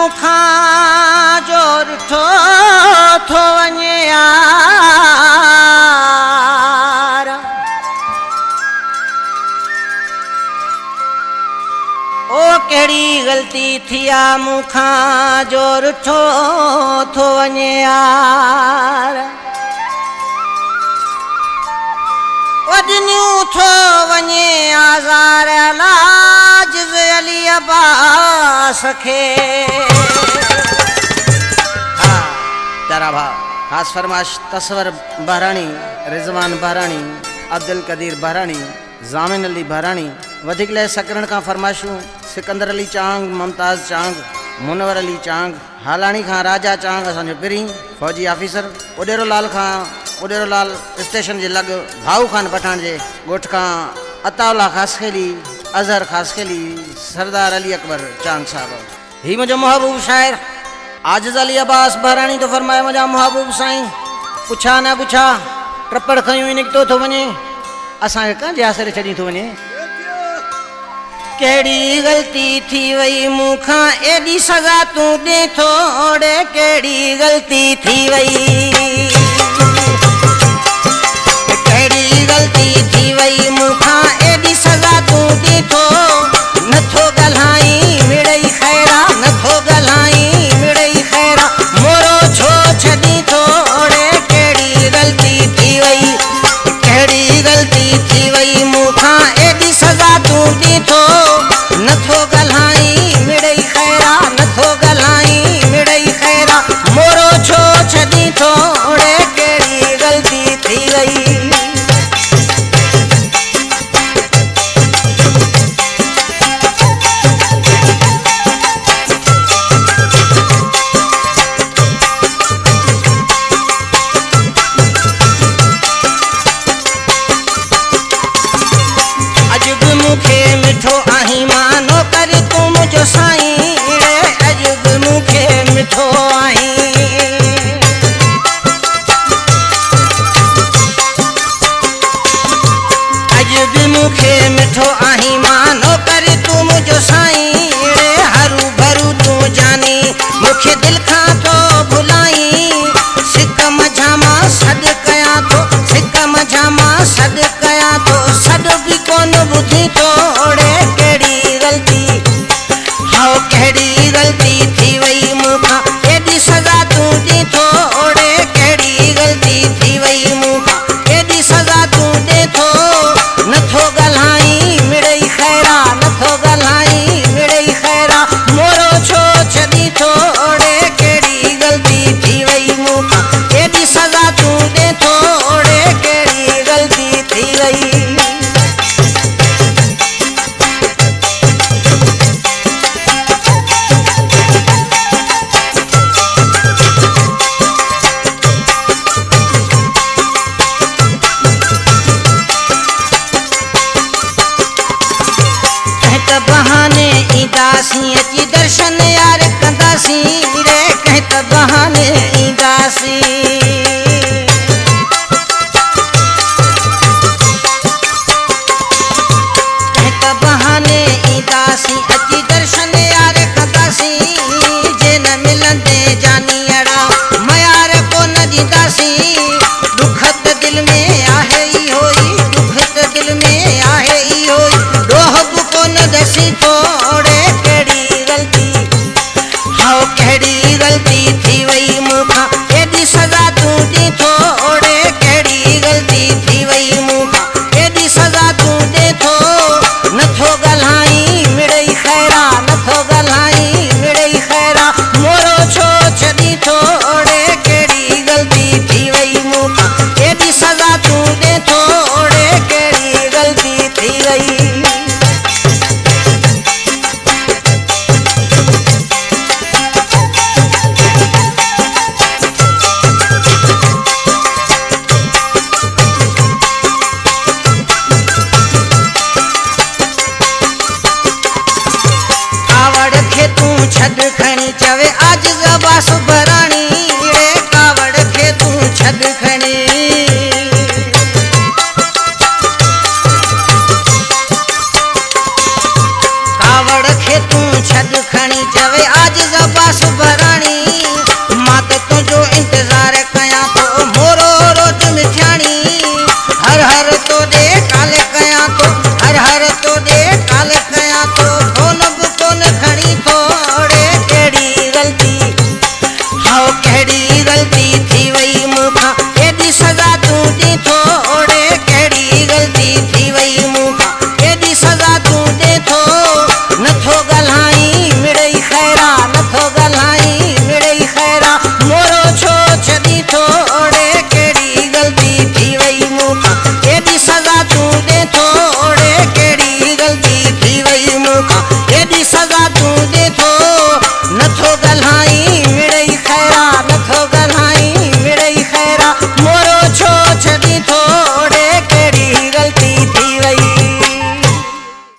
मुखा जो ॾिठो थो वञे यार। ओ कहिड़ी ग़लती थी आहे मूंखां जो ॾिठो थो वञे यार। वॾनियूं थो वञे आज़ार लाजिज़ अली अब्बास खे। हाँ प्यारा भाउ, ख़ासि फरमाइश तस्वर बहराणी, रिज़वान बहराणी, अब्दुल कदीर बहराणी, ज़ामिन अली बहराणी। वधीक ले सकरण का फरमाइशूं सिकंदर अली चांग, मुमताज़ चांग, मुनवर अली चांग, हालाणी खां राजा चांग असांजो पिरीं फौजी ऑफिसर, उडेरो लाल खां उडेरो लाल स्टेशन जे लॻ भाऊ खान पठान जे ॻोठ खां अताउल्ला ख़ासखेली, अज़हर ख़ासखेली, सरदार अली अकबर चांग साहब। ही मुंहिंजो महबूब शाइर आजिज़ अली अब्बास बहराणी तो फरमाए, मुंहिंजा महबूब साईं पुछा न पुछा ट्रपड़ खयूं निकितो थो वञे, असांखे कंहिंजे आसरे छॾी थो वञे। कहिड़ी ग़लती थी वई मूंखां एॾी सज़ा तूं ॾे थोड़े, कहिड़ी ग़लती थी वई, कहिड़ी ग़लती थी वई मूंखां एॾी सज़ा तूं ॾे थो। नथो ॻाल्हाई मिड़ई ख़ैरा, नथो ॻाल्हाई मिड़ई ख़ैरा, मोरो छो छॾी थोड़े, कहिड़ी ग़लती थी वई, कहिड़ी ग़लती थी वई मूंखां एॾी सज़ा तूं ॾे थो। नथो ॻाल्हाई मिड़ई ख़ैरा, नथो ॻाल्हाई मिड़ई ख़ैरा, मोरो छो छॾी थोड़े, कहिड़ी ग़लती थी वई। अॼु बि मूंखे मिठो आहीं मानो कर तूं मुंहिंजो साईं रे, अॼु बि मूंखे मिठो आहीं। अॼु बि मूंखे मिठो आहीं मानो कर तूं मुंहिंजो साईं रे, हरू भरू तूं जानी मूंखे दिलि खां थो भुलाई। सिक मझा मां सॾु कयां थो, सिक मझा मां सॾु कयां थो, सॾु बि कोन ॿुधी थोड़े, कहिड़ी ग़लती, हाओ कहिड़ी ग़लती थी वई मूंखां एॾी सज़ा तूं ॾे थोड़े, कहिड़ी ग़लती थी वई मूंखां एॾी सज़ा तूं ॾे थो। नथो ॻाल्हाई मिड़ई ख़ैरा, नथो ॻाल्हाई मिड़ई ख़ैरा, मोरो छो छॾी थोड़े, कहिड़ी ग़लती थी वई मूंखां एॾी सज़ा तूं ॾे थोड़े, कहिड़ी ग़लती थी वई। कंहिं त बहाने ईंदासीं अची दर्शन यार कंदासीं रे, कंहिं त बहाने ईंदासीं। कंहिं त बहाने ईंदासीं अची दर्शन यार कंदासीं, जे न मिलंदे जानी अड़ा मयार कोन ॾींदासीं। दुख त दिलि में आहे इहो ई, दुख त दिलि में आहे इहो ई, ॾोह बि कोन दसी थोड़े, कहिड़ी ग़लती, हाओ कहिड़ी ग़लती थी वई मूंखां एॾी सज़ा तूं ॾे थोड़े, कहिड़ी ग़लती थी वई मूंखां एॾी सज़ा तूं ॾे थो। नथो ॻाल्हाई मिड़ई ख़ैरा, नथो ॻाल्हाई मिड़ई ख़ैरा, मोरो छो छॾी थोड़े, कहिड़ी ग़लती थी वई मूंखां एॾी सज़ा तूं ॾे थोड़े, कहिड़ी ग़लती थी वई। छॾ खणी चवे आजिज़ अब्बास बहराणी।